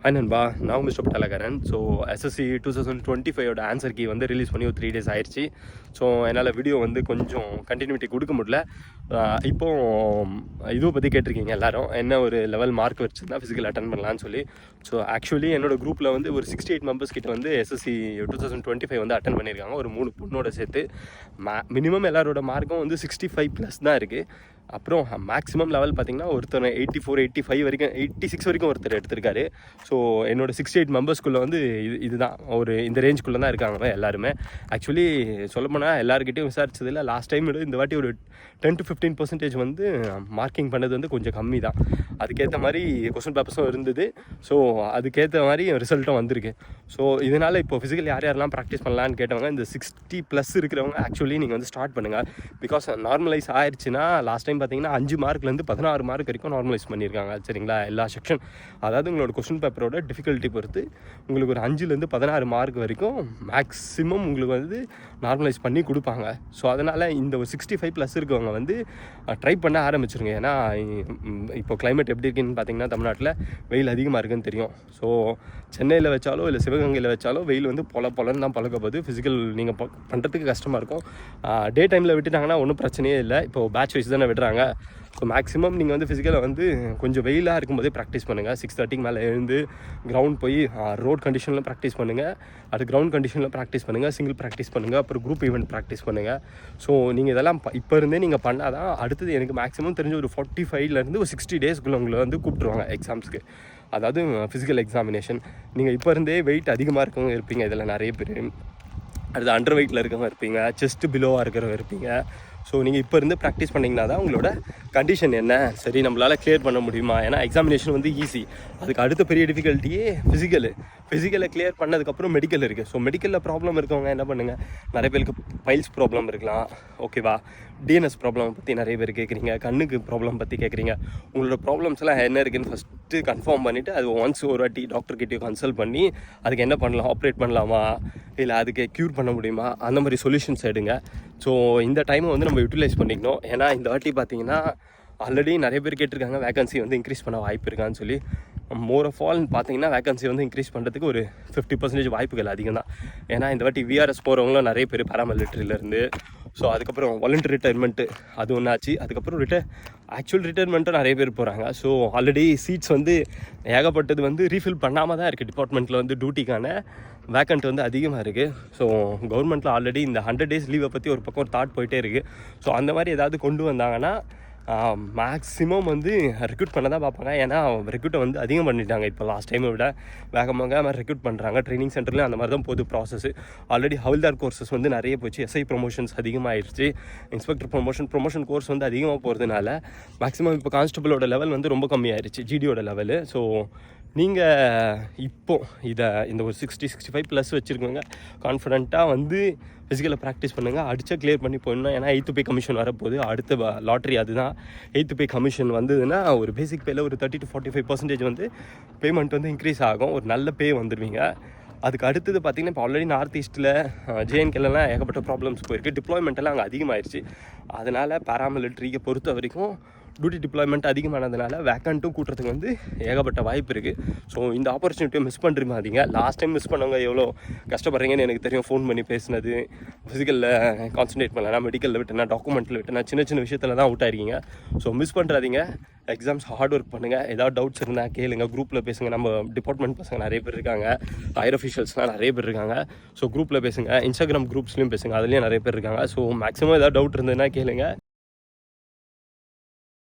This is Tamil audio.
ஹாய் நண்பா, நான் mister Pattalakkaran. So SSC 2025 answer key வந்து ரிலீஸ் பண்ணி ஒரு 3 days ஆயிடுச்சு. ஸோ என்னால் வீடியோ வந்து கொஞ்சம் கண்டினியூட்டி கொடுக்க முடியல. இப்போது இதுவை பற்றி கேட்டிருக்கீங்க எல்லோரும், என்ன ஒரு லெவல் மார்க் வச்சுருந்தா ஃபிசிக்கல் அட்டன் பண்ணலான்னு சொல்லி. ஸோ ஆக்சுவலி என்னோடய குரூப்பில் வந்து ஒரு 68 மெம்பர்ஸ் கிட்ட வந்து எஸ்எஸ்சி 2025 வந்து அட்டன் பண்ணியிருக்காங்க, ஒரு 3 பொண்ணோட சேர்த்து. மினிமம் எல்லாரோட மார்க்கும் வந்து 65+ தான் இருக்குது. அப்புறம் மேக்ஸிமம் லெவல் பார்த்திங்கன்னா ஒருத்தர் 84 85 வரைக்கும் 86 வரைக்கும் ஒருத்தர் எடுத்திருக்காரு. ஸோ என்னோட 68 மெம்பர்ஸ்குள்ளே வந்து இதுதான் ஒரு இந்த ரேஞ்சுக்குள்ளே தான் இருக்காங்க எல்லாருமே. ஆக்சுவலி சொல்லப்போனால் எல்லாருக்கிட்டையும் விசாரிச்சதில் லாஸ்ட் டைம் இந்த வாட்டி ஒரு 10 to 15% வந்து மார்க்கிங் பண்ணது வந்து கொஞ்சம் கம்மி தான். அதுக்கேற்ற மாதிரி கொஸ்டின் பேப்பர்ஸும் இருந்தது. ஸோ அதுக்கேற்ற மாதிரி ரிசல்ட்டும் வந்திருக்கு. ஸோ இதனால் இப்போ ஃபிசிக்கல் யாரெல்லாம் ப்ராக்டிஸ் பண்ணலான்னு கேட்டவங்க இந்த 60+ இருக்கிறவங்க ஆக்சுவலி நீங்கள் வந்து ஸ்டார்ட் பண்ணுங்கள். பிகாஸ் நார்மலைஸ் ஆயிடுச்சுன்னா லாஸ்ட் டைம் பார்த்தீங்கன்னா 5 மார்க்லேருந்து 16 மார்க் வரைக்கும் நார்மலைஸ் பண்ணியிருக்காங்க. சரிங்களா? எல்லா செக்ஷன், அதாவது உங்களோட கொஸ்டின் பேப்பரோட டிஃபிகல்ட்டி பொறுத்து உங்களுக்கு ஒரு 5லேருந்து 16 மார்க் வரைக்கும் மேக்ஸிமம் உங்களுக்கு வந்து நார்மலைஸ் பண்ணி கொடுப்பாங்க. ஸோ அதனால் இந்த ஒரு 65+ இருக்கவங்க வந்து ட்ரை பண்ண ஆரம்பிச்சிருங்க. ஏன்னா இப்போ கிளைமேட் எப்படி இருக்குன்னு பார்த்தீங்கன்னா தமிழ்நாட்டில் வெயில் அதிகமாக இருக்குன்னு தெரியும். ஸோ சென்னையில் வச்சாலோ இல்லை சிவகங்கையில் வச்சாலோ வெயில் வந்து பொலன்னு தான் பழக்க போகுது. ஃபிசிக்கல் நீங்கள் பண்ணுறதுக்கு கஷ்டமாக இருக்கும். டே டைமில் விட்டுட்டாங்கன்னா ஒன்றும் பிரச்சனையே இல்லை. இப்போது பேட்ச் வைஸ் தானே விடுறாங்க. ஸோ மேக்ஸிமம் நீங்கள் வந்து ஃபிசிக்கலை வந்து கொஞ்சம் வெயிலாக இருக்கும்போதே ப்ராக்டிஸ் பண்ணுங்கள். 6:30 மேலே எழுந்து கிரவுண்ட் போய் ரோட் கண்டிஷனில் ப்ராக்டிஸ் பண்ணுங்கள். அது கிரவுண்ட் கண்டிஷனில் ப்ராக்டிஸ் பண்ணுங்கள். சிங்கிள் ப்ராக்டிஸ் பண்ணுங்கள். அப்புறம் குரூப் ஈவெண்ட் ப்ராக்டிஸ் பண்ணுங்கள். ஸோ நீங்கள் இதெல்லாம் இப்போ இருந்தே நீங்கள் பண்ணால் தான் அடுத்தது எனக்கு மேக்ஸிமம் தெரிஞ்ச ஒரு 45லேருந்து ஒரு 60 டேஸ்க்குள்ளே உங்களை வந்து கூப்பிட்ருவாங்க எக்ஸாம்ஸ்க்கு. அதாவது ஃபிசிக்கல் எக்ஸாமினேஷன். நீங்கள் இப்போ இருந்தே வெயிட் அதிகமாக இருக்கவங்க இருப்பீங்க இதில் நிறைய பேர். அடுத்து அண்டர் வெயிட்டில் இருக்கவங்க இருப்பீங்க, செஸ்ட்டு பிலோவாக இருக்கிறவங்க இருப்பீங்க. ஸோ நீங்கள் இப்போ இருந்து ப்ராக்டிஸ் பண்ணிங்கன்னா தான் உங்களோட கண்டிஷன் என்ன, சரி நம்மளால் கிளியர் பண்ண முடியுமா. ஏன்னா எக்ஸாமினேஷன் வந்து ஈஸி. அதுக்கு அடுத்த பெரிய டிஃபிகல்ட்டியே ஃபிசிக்கலை கிளியர் பண்ணதுக்கப்புறம் மெடிக்கல் இருக்குது. ஸோ மெடிக்கலில் ப்ராப்ளம் இருக்கவங்க என்ன பண்ணுங்கள், நிறைய பேருக்கு பைல்ஸ் ப்ராப்ளம் இருக்கலாம், ஓகேவா. டிஎன்எஸ் ப்ராப்ளம் பற்றி நிறைய பேர் கேட்குறீங்க, கண்ணுக்கு ப்ராப்ளம் பற்றி கேட்குறீங்க. உங்களோட ப்ராப்ளம்ஸ்லாம் என்ன இருக்குதுன்னு ஃபஸ்ட்டு கன்ஃபார்ம் பண்ணிவிட்டு அது ஒன்ஸ் ஒரு வாட்டி டாக்டர்கிட்டையும் கன்சல்ட் பண்ணி அதுக்கு என்ன பண்ணலாம், ஆப்ரேட் பண்ணலாமா இல்லை அதுக்கு க்யூர் பண்ண முடியுமா, அந்த மாதிரி சொல்யூஷன்ஸ் எடுங்க. ஸோ இந்த டைமை வந்து நம்ம யூட்டிலைஸ் பண்ணிக்கணும். ஏன்னா இந்த வாட்டி பார்த்தீங்கன்னா ஆல்ரெடி நிறைய பேர் கேட்டிருக்காங்க வேகன்சி வந்து இன்க்ரீஸ் பண்ண வாய்ப்பு இருக்கான்னு சொல்லி. மோர் ஆஃப் ஆல் பார்த்தீங்கன்னா வேகன்சி வந்து இன்க்ரீஸ் பண்ணுறதுக்கு ஒரு 50% வாய்ப்புகள் அதிகம் தான். ஏன்னா இந்த வாட்டி விஆர்எஸ் போகிறவங்களும் நிறைய பேர் பாராமிலிட்ரியிலேருந்து. ஸோ அதுக்கப்புறம் வாலண்டரி ரிட்டைர்மெண்ட்டு அது ஒன்று ஆச்சு. அதுக்கப்புறம் ஆக்சுவல் ரிட்டைர்மெண்ட்டும் நிறைய பேர் போகிறாங்க. ஸோ ஆல்ரெடி சீட்ஸ் வந்து ஏகப்பட்டது வந்து ரீஃபில் பண்ணாமல் தான் இருக்குது. டிபார்ட்மெண்ட்டில் வந்து டியூட்டிக்கான வேக்கண்ட் வந்து அதிகமாக இருக்குது. ஸோ கவர்மெண்ட்டில் ஆல்ரெடி இந்த 100 days லீவை பற்றி ஒரு பக்கம் ஒரு தாட் போயிட்டே இருக்குது. ஸோ அந்த மாதிரி ஏதாவது கொண்டு வந்தாங்கன்னா மேக்ஸிமம் வந்து ரெக்ரூட் பண்ண தான் பார்ப்பாங்க. ஏன்னா ரெக்ரூட்டை வந்து அதிகம் பண்ணிட்டாங்க. இப்போ லாஸ்ட் டைமை விட வேகமாக ரெக்ரூட் பண்ணுறாங்க. ட்ரைனிங் சென்டர்லேயும் அந்த மாதிரி தான் போகுது ப்ராசஸ். ஆல்ரெடி ஹவுல்தார் கோர்சஸ் வந்து நிறைய போச்சு. எஸ்ஐ ப்ரொமோஷன்ஸ் அதிகமாகிடுச்சு. இன்ஸ்பெக்டர் ப்ரொமோஷன் கோர்ஸ் வந்து அதிகமாக போகிறதுனால மேக்ஸிமம் இப்போ கான்ஸ்டபிளோட லெவல் வந்து ரொம்ப கம்மியாயிருச்சு, ஜிடியோட லெவலு. ஸோ நீங்கள் இப்போது இந்த ஒரு 60-65+ வச்சுருக்கோங்க, கான்ஃபிடென்ட்டாக வந்து ஃபிசிக்கலை ப்ராக்டிஸ் பண்ணுங்கள். அடித்தா கிளியர் பண்ணி போயிடணும். ஏன்னா 8th பே கமிஷன் வரப்போகுது. அடுத்த லாட்ரி அதுதான். 8th பே கமிஷன் வந்ததுன்னா ஒரு பேசிக் பேயில் ஒரு 30 to 45% வந்து பேமெண்ட் வந்து இன்க்ரீஸ் ஆகும். ஒரு நல்ல பே வந்துடுவீங்க. அதுக்கு அடுத்தது பார்த்திங்கன்னா இப்போ ஆல்ரெடி நார்த் ஈஸ்ட்டில் ஜேஎன்கேலாம் ஏகப்பட்ட ப்ராப்ளம்ஸ் போயிருக்கு. டிப்ளாய்மெண்ட்டெல்லாம் அங்கே அதிகமாகிடுச்சு. அதனால் பாராமிலிட்ரியை பொறுத்த வரைக்கும் டியூட்டி டிப்ளாய்மெண்ட் அதிகமானதுனால வேக்கண்ட்டும் கூட்டுறதுக்கு வந்து ஏகப்பட்ட வாய்ப்பு இருக்குது. ஸோ இந்த ஆப்பர்ச்சுனிட்டியை மிஸ் பண்ணுறீங்க. லாஸ்ட் டைம் மிஸ் பண்ணவங்க எவ்வளோ கஷ்டப்படுறீங்கன்னு எனக்கு தெரியும். ஃபோன் பண்ணி பேசினது, ஃபிசிக்கலில் கான்சன்ட்ரேட் பண்ணலாம், மெடிக்கலில் விட்டேன்னா, டாக்குமெண்ட்டில் விட்டேன்னா, சின்ன விஷயத்தில் தான் அவுட் ஆகிருக்கீங்க. ஸோ மிஸ் பண்ணுறாதீங்க. எக்ஸாம்ஸ் ஹார்ட் ஒர்க் பண்ணுங்கள். ஏதாவது டவுட்ஸ் இருந்தால் கேளுங்க, குரூப்பில் பேசுங்க. நம்ம டிபார்ட்மெண்ட் பசங்க நிறைய பேர் இருக்காங்க, ஹையர் அஃபிஷியல்ஸ்லாம் நிறைய பேர் இருக்காங்க. ஸோ குரூப்பில் பேசுங்க, இன்ஸ்டாகிராம் குரூப்ஸ்லையும் பேசுங்க, அதுலேயும் நிறைய பேர் இருக்காங்க. ஸோ மேக்ஸிமம் ஏதாவது டவுட் இருந்ததுன்னா கேளுங்க.